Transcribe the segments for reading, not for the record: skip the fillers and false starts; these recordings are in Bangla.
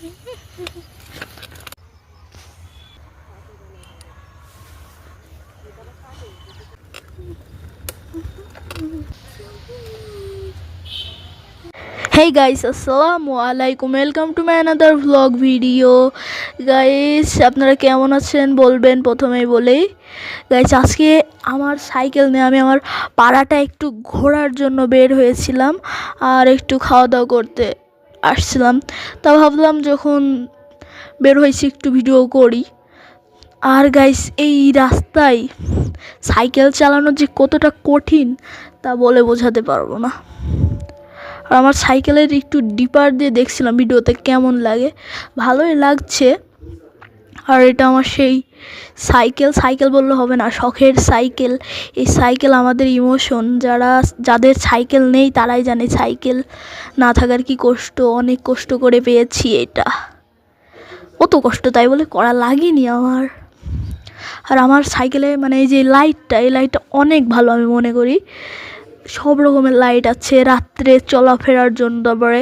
Hey guys, assalamu alaikum. Welcome to my another vlog video. Guys, আপনারা কেমন আছেন বলবেন প্রথমেই বলেই। গাইস, আজকে আমার সাইকেল নিয়ে আমি আমার পাড়াটা একটু ঘোরার জন্য বের হয়েছিলাম আর একটু খাওয়া দাওয়া করতে আসছিলাম। তা ভাবলাম যখন বের হয়েছি একটু ভিডিও করি। আর গাইস, এই রাস্তায় সাইকেল চালানো যে কতটা কঠিন তা বলে বোঝাতে পারবো না। আর আমার সাইকেলের একটু ডিপার দিয়ে দেখছিলাম ভিডিওতে কেমন লাগে, ভালোই লাগছে। আর এটা আমার সেই সাইকেল বললে হবে না, শখের সাইকেল। এই সাইকেল আমাদের ইমোশন। যাদের সাইকেল নেই তারাই জানে সাইকেল না থাকার কি কষ্ট। অনেক কষ্ট করে পেয়েছি এটা, অত কষ্ট তাই বলে করা লাগেনি আমার। আর আমার সাইকেলে মানে এই যে এই লাইটটা অনেক ভালো আমি মনে করি। সব রকমের লাইট আছে রাত্রে চলাফেরার জন্য। তারপরে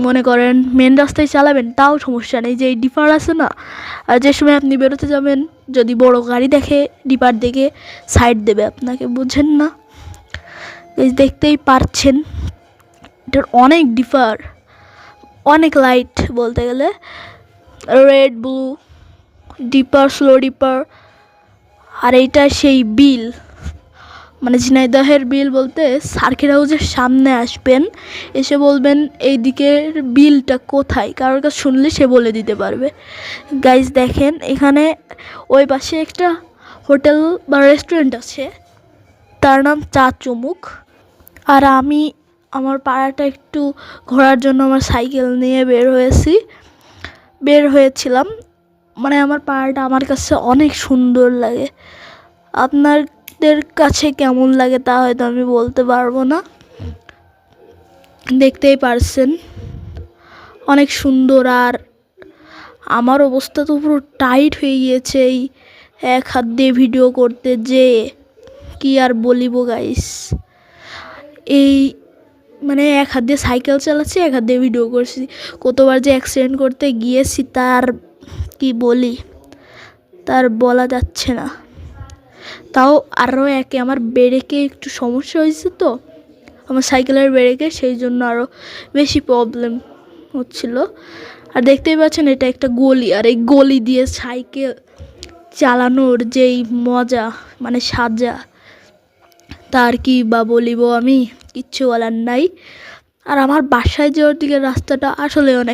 মনে করেন মেন রাস্তায় চালাবেন তাও সমস্যা নেই, যে এই ডিপার আছে না। আর যে সময় আপনি বেরোতে যাবেন যদি বড় গাড়ি দেখে ডিপার দেখে সাইড দেবে আপনাকে, বুঝেন না? এই দেখতেই পারছেন এটার অনেক ডিপার, অনেক লাইট বলতে গেলে। Red blue dipper, slow dipper. আর এইটা সেই বিল, মানে ঝিনাইদহের বিল বলতে সার্কিট হাউসের সামনে আসবেন, এসে বলবেন এই দিকের বিলটা কোথায়। কারোর কাছে শুনলে সে বলে দিতে পারবে। গাইজ দেখেন, এখানে ওই পাশে একটা হোটেল বা রেস্টুরেন্ট আছে, তার নাম চা চুমুক। আর আমি আমার পাড়াটা একটু ঘোরার জন্য আমার সাইকেল নিয়ে বের হয়েছিলাম। মানে আমার পাড়াটা আমার কাছে অনেক সুন্দর লাগে। আপনাদের কাছে কেমন লাগে তা হয়তো আমি বলতে পারবো না, দেখতেই পারছেন অনেক সুন্দর। আর আমার অবস্থা তো পুরো টাইট হয়ে গিয়েছে এই এক হাত দিয়ে ভিডিও করতে, যে কি আর বলিব গাইস। এই মানে এক হাত দিয়ে সাইকেল চালাচ্ছি, এক হাত দিয়ে ভিডিও করছি। কতবার যে অ্যাক্সিডেন্ট করতে গিয়েছি তার কি বলি, তার বলা যাচ্ছে না। তাও আরও একে আমার ব্রেকে একটু সমস্যা হয়েছে, তো আমার সাইকেলের ব্রেকে, সেই জন্য আরও বেশি প্রবলেম হচ্ছিল। আর দেখতেই পাচ্ছেন এটা একটা গলি, আর এই গলি দিয়ে সাইকেল চালানোর যেই মজা, মানে সাজা, তার কি বা বলিব আমি, কিচ্ছু বলার নাই। আর আমার বাসায় যাওয়ার দিকে রাস্তাটা আসলে অনেক